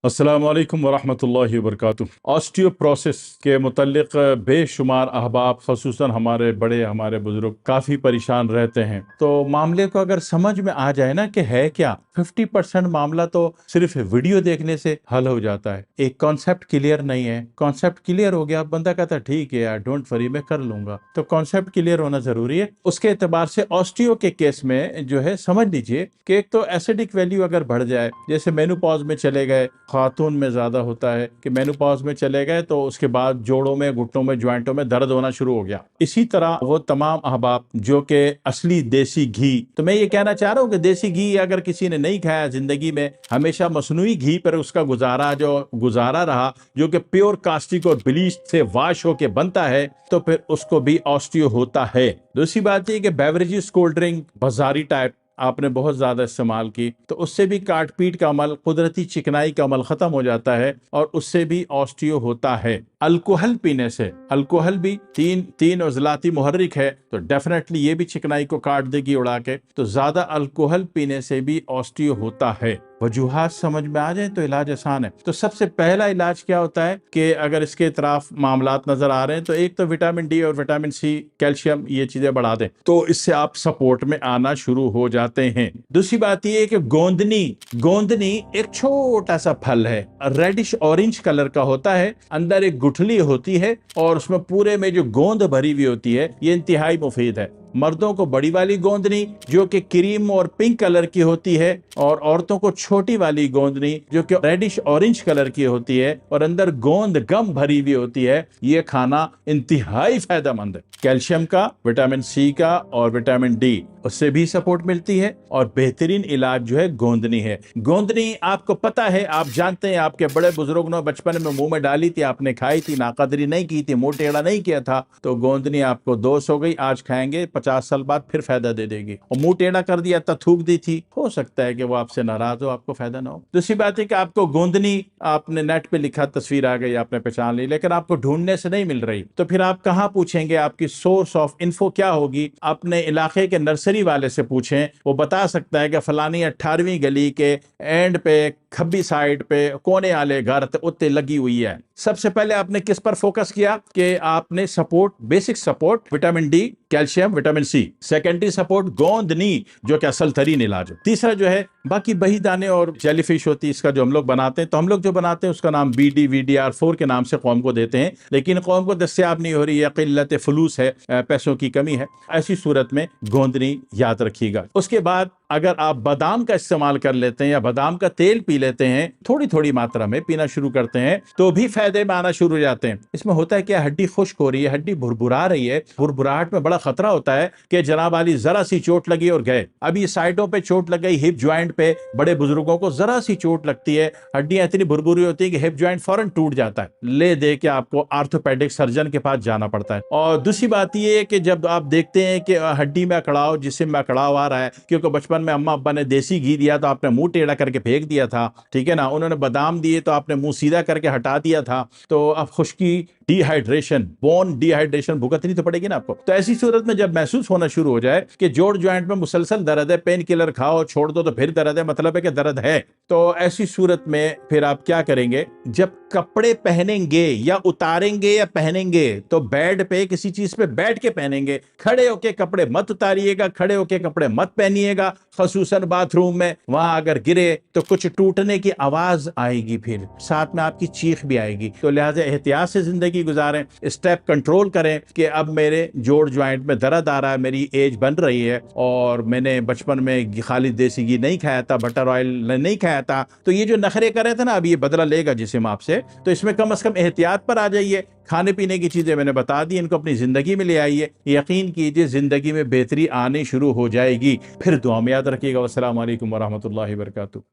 अस्सलाम वालेकुम वरहमतुल्लाहि वबरकातुह। ऑस्टियोप्रोसिस के मुतल्लिक बेशुमार अहबाब ख़ुसूसन हमारे बुज़ुर्ग काफ़ी परेशान रहते हैं। तो मामले को अगर समझ में आ जाए ना कि है क्या, 50% मामला तो सिर्फ वीडियो देखने से हल हो जाता है। एक कॉन्सेप्ट क्लियर नहीं है, कॉन्सेप्ट क्लियर हो गया, बंदा कहता ठीक है यार, डोंट वरी, मैं कर लूंगा। तो कॉन्सेप्ट क्लियर होना ज़रूरी है। उसके एतबार से ऑस्टियो के केस में जो है, समझ लीजिए कि एक तो एसिडिक वैल्यू अगर बढ़ जाए, जैसे मेनोपॉज में चले गए, खातून में ज़्यादा होता है कि मेनोपॉज में चले गए तो उसके बाद जोड़ों में, घुटनों में, ज्वाइंटों में दर्द होना शुरू हो गया। इसी तरह वो तमाम अहबाब जो कि असली देसी घी, तो मैं ये कहना चाह रहा हूँ कि देसी घी अगर किसी ने नहीं खाया जिंदगी में, हमेशा मसनूई घी पर उसका गुजारा रहा, जो कि प्योर कास्टिक और ब्लीच से वाश होके बनता है, तो फिर उसको भी ऑस्टियो होता है। दूसरी बात ये कि बेवरेजेस, कोल्ड ड्रिंक, बाजारी टाइप आपने बहुत ज़्यादा इस्तेमाल की तो उससे भी काट पीट का अमल, कुदरती चिकनाई का अमल ख़त्म हो जाता है और उससे भी ऑस्टियो होता है। अल्कोहल पीने से, अल्कोहल भी तीन उज़लाती मुहर्रिक है, तो डेफिनेटली ये भी चिकनाई को काट देगी उड़ा के। तो ज़्यादा अल्कोहल पीने से भी ऑस्टियो होता है। वजूहात समझ में आ जाए तो इलाज आसान है। तो सबसे पहला इलाज क्या होता है कि अगर इसके इतराफ मामलात नजर आ रहे हैं तो एक तो विटामिन डी और विटामिन सी, कैल्शियम, ये चीजें बढ़ा दें तो इससे आप सपोर्ट में आना शुरू हो जाते हैं। दूसरी बात ये है कि गोंदनी एक छोटा सा फल है, रेडिश ऑरेंज कलर का होता है, अंदर एक गुठली होती है और उसमें पूरे में जो गोंद भरी हुई होती है, ये इंतहाई मुफीद है। मर्दों को बड़ी वाली गोंदनी जो कि क्रीम और पिंक कलर की होती है, और औरतों को छोटी वाली गोंदनी जो कि रेडिश ऑरेंज कलर की होती है और अंदर गोंद गम भरी हुई होती है। ये खाना इंतहाई फायदेमंद है। कैल्शियम का, विटामिन सी का और विटामिन डी, उससे भी सपोर्ट मिलती है। और बेहतरीन इलाज जो है गोंदनी है। गोंदनी आपको पता है, आप जानते हैं, आपके बड़े बुजुर्ग ने बचपन में मुंह में डाली थी, आपने खाई थी, नाकदरी नहीं की थी, मुंह टेढ़ा नहीं किया था, तो गोंदनी आपको दोष हो गई। आज खाएंगे, 50 साल बाद फिर फायदा दे देगी। और मुंह टेढ़ा कर दिया था, थूक दी थी, हो सकता है कि वो आपसे नाराज हो, आपको फायदा ना हो। दूसरी बात है कि आपको गोंदनी, आपने नेट पे लिखा, तस्वीर आ गई, आपने पहचान ली, लेकिन आपको ढूंढने से नहीं मिल रही, तो फिर आप कहाँ पूछेंगे? आपकी सोर्स ऑफ इन्फो क्या होगी? अपने इलाके के नर्सरी वाले से पूछें, वो बता सकता है कि फलानी 18वीं गली के एंड पे, खब्बी साइड पे, कोने वाले घर उत्ते लगी हुई है। सबसे पहले आपने किस पर फोकस किया कि आपने support, basic support, vitamin D, calcium, vitamin C. Secondary support गोंदनी, जो कि असल तरीन इलाज है। तीसरा जो है बाकी बही दाने और जेलीफिश होती है, इसका जो हम लोग बनाते हैं, तो हम लोग जो बनाते हैं उसका नाम BDVDR4 के नाम से कौम को देते हैं, लेकिन कौम को दस्तियाब नहीं हो रही है, किल्लत फलूस है, पैसों की कमी है। ऐसी सूरत में गोंदनी याद रखिएगा। उसके बाद अगर आप बादाम का इस्तेमाल कर लेते हैं या बादाम का तेल पी लेते हैं, थोड़ी थोड़ी मात्रा में पीना शुरू करते हैं, तो भी फायदे में आना शुरू हो जाते हैं। इसमें होता है कि हड्डी खुश्क हो रही है, हड्डी भुरभुरा रही है, भुरभुराहट में बड़ा खतरा होता है कि जनाब वाली जरा सी चोट लगी और गए। अब ये साइडों पे चोट लग गई, हिप ज्वाइंट पे बड़े बुजुर्गों को जरा सी चोट लगती है, हड्डियां इतनी भुरभुरी होती है कि हिप ज्वाइंट फौरन टूट जाता है, ले दे के आपको आर्थोपेडिक सर्जन के पास जाना पड़ता है। और दूसरी बात ये है कि जब आप देखते हैं कि हड्डी में अकड़ाव, जिस्म में अकड़ाव आ रहा है, क्योंकि बचपन में अम्मा अब्बा ने देसी घी दिया तो आपने मुंह टेढ़ा करके फेंक दिया था, ठीक है ना, उन्होंने बादाम दिए तो आपने मुंह सीधा करके हटा दिया था, तो अब खुश्की, डिहाइड्रेशन, बोन डिहाइड्रेशन भुगतनी तो पड़ेगी ना आपको। तो ऐसी सूरत में जब महसूस होना शुरू हो जाए कि जोड़ ज्वाइंट में मुसलसल दर्द है, पेन किलर खाओ, छोड़ दो तो फिर दर्द है, मतलब है कि दर्द है, तो ऐसी सूरत में फिर आप क्या करेंगे? जब कपड़े पहनेंगे या उतारेंगे या पहनेंगे तो बेड पे, किसी चीज पे बैठ के पहनेंगे। खड़े होके कपड़े मत उतारिएगा, खड़े होके कपड़े मत पहनिएगा, खसूसन बाथरूम में। वहां अगर गिरे तो कुछ टूटने की आवाज आएगी, फिर साथ में आपकी चीख भी आएगी। तो लिहाजा एहतियात से जिंदगी गुजारें, स्टेप कंट्रोल करें कि अब मेरे जोड़ ज्वाइंट में दर्द आ रहा है, मेरी एज बन रही है और मैंने बचपन में खाली देसी घी नहीं खाया था, बटर ऑयल नहीं खाया था, तो ये जो नखरे कर रहे थे ना, अब ये बदला लेगा जिस्म आपसे। तो इसमें कम से कम एहतियात पर आ जाइए। खाने पीने की चीजें मैंने बता दी, इनको अपनी जिंदगी में ले आइए, यकीन कीजिए जिंदगी में बेहतरी आनी शुरू हो जाएगी। फिर दुआ में याद रखिएगा। अस्सलाम वालेकुम वरहमतुल्लाहि वबरकातुहू।